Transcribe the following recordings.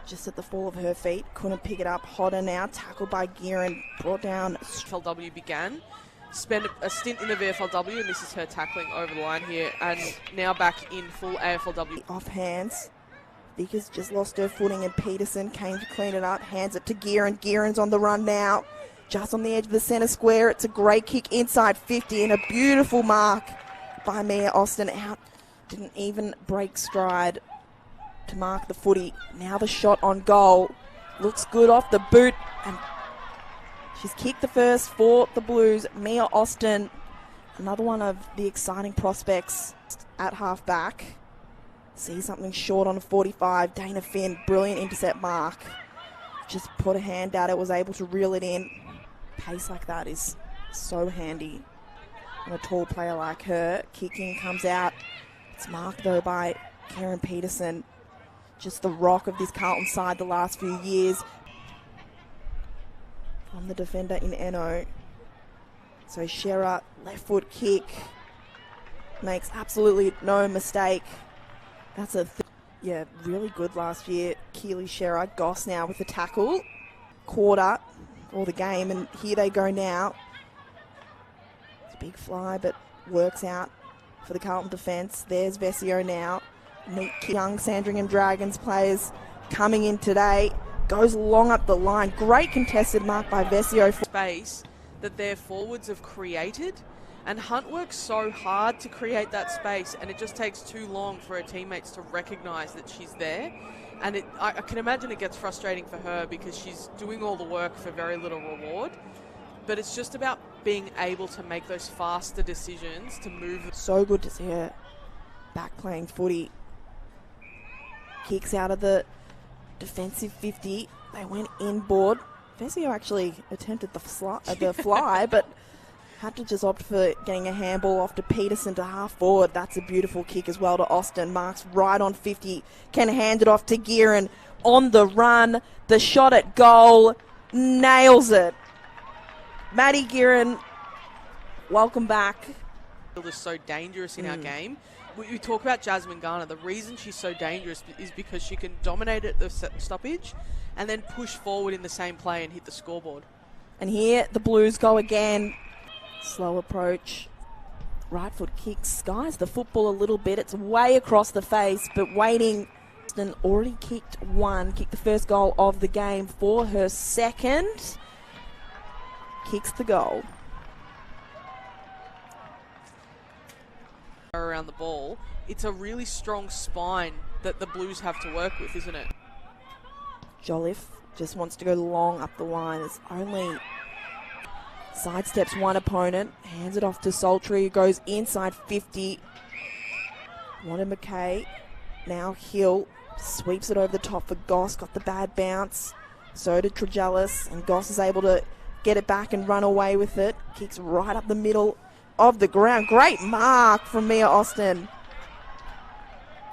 just at the fall of her feet. Couldn't pick it up. Hodder now, tackled by Gearin, brought down. VFLW began, spent a stint in the VFLW, and this is her tackling over the line here, and now back in full AFLW. Off hands. Vickers just lost her footing, and Peterson came to clean it up. Hands it to Gearin. Gearin's on the run now. Just on the edge of the centre square. It's a great kick inside 50 and a beautiful mark by Mia Austin out. Didn't even break stride to mark the footy. Now the shot on goal. Looks good off the boot. And she's kicked the first for the Blues. Mia Austin, another one of the exciting prospects at half back. See something short on a 45. Dana Finn, brilliant intercept mark. Just put a hand out. It was able to reel it in. Pace like that is so handy on a tall player like her. Kicking comes out. It's marked though by Karen Peterson. Just the rock of this Carlton side the last few years. From the defender in Eno. So Shearer, left foot kick. Makes absolutely no mistake. That's really good last year. Keely Shearer, Goss now with the tackle. Quarter, or the game, and here they go now. It's a big fly, but works out for the Carlton defence. There's Vesio now. Young Sandringham Dragons players coming in today. Goes long up the line. Great contested mark by Vesio. Space that their forwards have created, and Hunt works so hard to create that space, and it just takes too long for her teammates to recognise that she's there. And I can imagine it gets frustrating for her because she's doing all the work for very little reward. But it's just about being able to make those faster decisions to move. So good to see her back playing footy. Kicks out of the defensive 50. They went inboard. Vesio actually attempted the fly, but had to just opt for getting a handball off to Peterson to half forward. That's a beautiful kick as well to Austin. Marks right on 50. Can hand it off to Gearin on the run. The shot at goal. Nails it. Maddie Gearin, welcome back. Is so dangerous in our game. We talk about Jasmine Garner. The reason she's so dangerous is because she can dominate at the stoppage and then push forward in the same play and hit the scoreboard. And here the Blues go again. Slow approach. Right foot kick skies the football a little bit. It's way across the face, but waiting. Austin already kicked the first goal of the game for her second. Kicks the goal. Around the ball, it's a really strong spine that the Blues have to work with, isn't it? Jolliffe just wants to go long up the line. It's only sidesteps one opponent, hands it off to Sultry, who goes inside 50. Wanda McKay, now Hill, sweeps it over the top for Goss, got the bad bounce. So did Tregellis, and Goss is able to get it back and run away with it. Kicks right up the middle of the ground. Great mark from Mia Austin.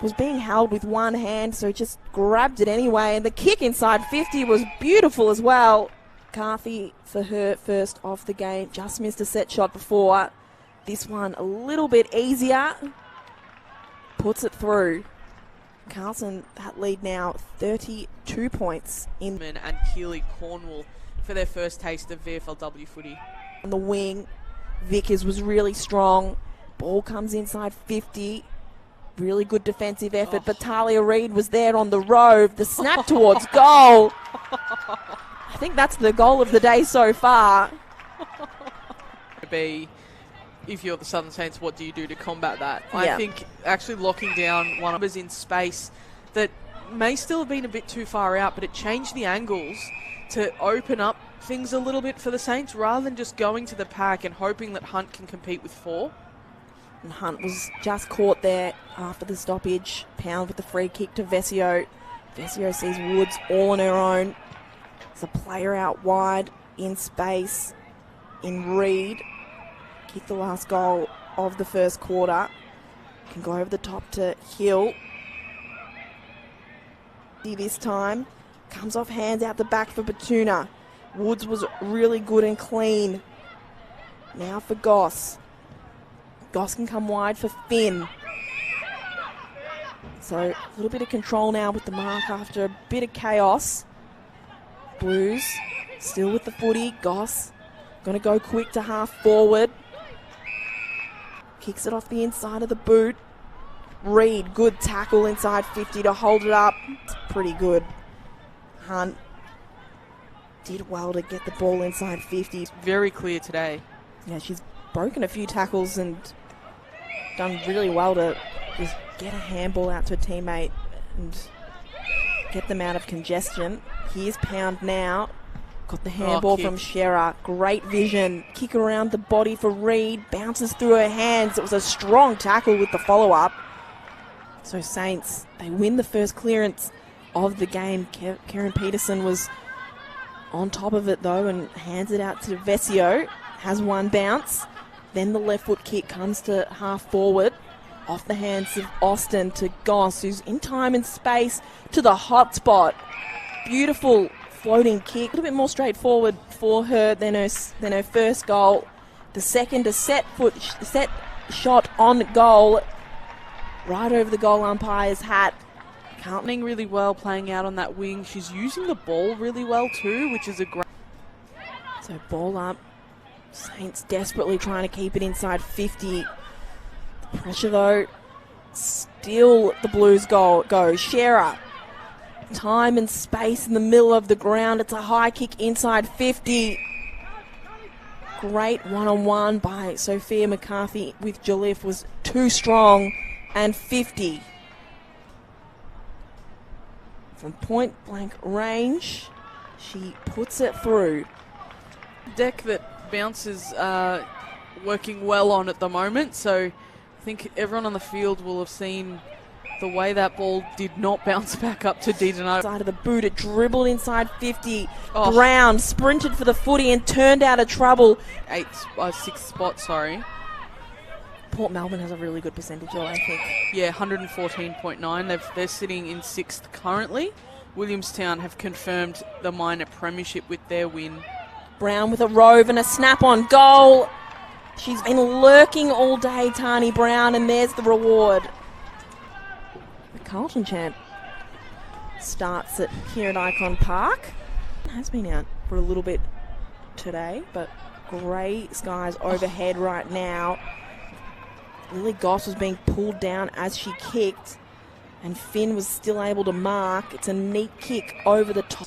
Was being held with one hand, so just grabbed it anyway. And the kick inside 50 was beautiful as well. Carthy for her first of the game. Just missed a set shot before. This one a little bit easier. Puts it through. Carlton, that lead now 32 points in. And Keely Cornwall for their first taste of VFLW footy. On the wing, Vickers was really strong. Ball comes inside 50. Really good defensive effort, but Talia Reid was there on the rove. The snap towards goal. I think that's the goal of the day so far. If you're the Southern Saints, what do you do to combat that? I think actually locking down one of us in space that may still have been a bit too far out, but it changed the angles to open up things a little bit for the Saints rather than just going to the pack and hoping that Hunt can compete with four. And Hunt was just caught there after the stoppage. Pound with the free kick to Vesio. Vesio sees Woods all on her own. There's a player out wide in space in Reid. Kicked the last goal of the first quarter. Can go over the top to Hill. This time comes off hands out the back for Batuna. Woods was really good and clean. Now for Goss. Goss can come wide for Finn. So a little bit of control now with the mark after a bit of chaos. Blues still with the footy. Goss going to go quick to half forward. Kicks it off the inside of the boot. Reed, good tackle inside 50 to hold it up. It's pretty good. Hunt did well to get the ball inside 50. Very clear today. Yeah, she's broken a few tackles and done really well to just get a handball out to a teammate and get them out of congestion. Here's Pound now. Got the handball from Scherer. Great vision. Kick around the body for Reed. Bounces through her hands. It was a strong tackle with the follow-up. So Saints, they win the first clearance of the game. Karen Peterson was on top of it though and hands it out to Vesio. Has one bounce. Then the left foot kick comes to half forward. Off the hands of Austin to Goss, who's in time and space to the hot spot. Beautiful floating kick. A little bit more straightforward for her than her first goal. The second, a set shot on goal. Right over the goal umpire's hat. Carlton really well playing out on that wing. She's using the ball really well too, which is a great... So ball up. Saints desperately trying to keep it inside 50. The pressure though, still the Blues go. Scherer. Time and space in the middle of the ground. It's a high kick inside 50. Great one-on-one by Sophia McCarthy with Jolliffe was too strong. And 50. From point blank range, she puts it through. Deck that bounces working well on at the moment, so I think everyone on the field will have seen the way that ball did not bounce back up to DiDonato. Side of the boot, it dribbled inside 50. Oh. Brown sprinted for the footy and turned out of trouble. Sixth spot, sorry. Port Melbourne has a really good percentage though, I think. Yeah, 114.9. They're sitting in 6th currently. Williamstown have confirmed the minor premiership with their win. Brown with a rove and a snap on goal. She's been lurking all day, Tani Brown, and there's the reward. The Carlton champ starts it here at Icon Park. It has been out for a little bit today, but grey skies overhead right now. Lily Goss was being pulled down as she kicked, and Finn was still able to mark. It's a neat kick over the top.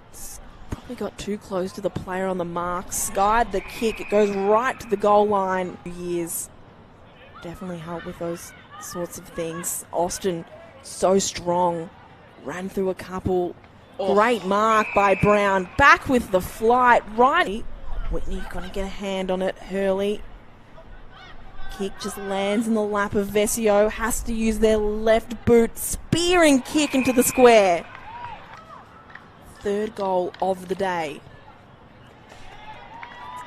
It's probably got too close to the player on the mark. Skied the kick. It goes right to the goal line. Years definitely help with those sorts of things. Austin, so strong. Ran through a couple. Oh. Great mark by Brown. Back with the flight. Right. Whitney going to get a hand on it. Hurley. Kick just lands in the lap of Vesio. Has to use their left boot. Spearing kick into the square. Third goal of the day.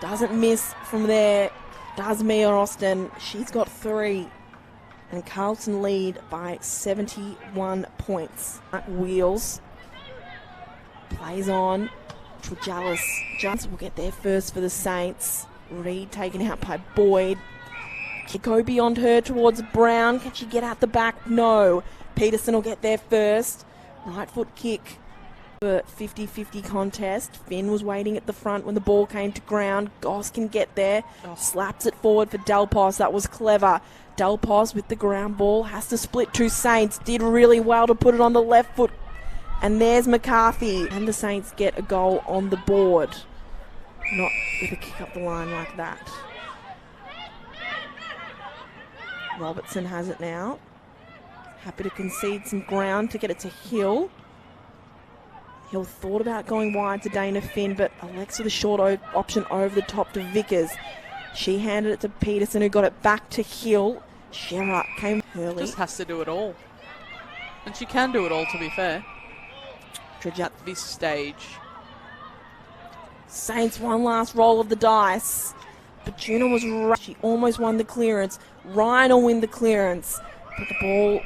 Doesn't miss from there. Does Mia Austin. She's got 3. And Carlton lead by 71 points. Wheels. Plays on. Trajalis. Johnson will get there first for the Saints. Reed taken out by Boyd. Go beyond her towards Brown. Can she get out the back? No. Peterson will get there first. Right foot kick for 50-50 contest. Finn was waiting at the front when the ball came to ground. Goss can get there. Slaps it forward for Delpos. That was clever. Delpos with the ground ball. Has to split 2 Saints. Did really well to put it on the left foot. And there's McCarthy. And the Saints get a goal on the board. Not with a kick up the line like that. Robertson has it now. Happy to concede some ground to get it to Hill. Hill thought about going wide to Dana Finn, but elects with a short option over the top to Vickers. She handed it to Peterson, who got it back to Hill. Scherer came early. Just has to do it all. And she can do it all, to be fair. At this stage. Saints one last roll of the dice. But Juna was right. She almost won the clearance. Ryan will win the clearance. But the ball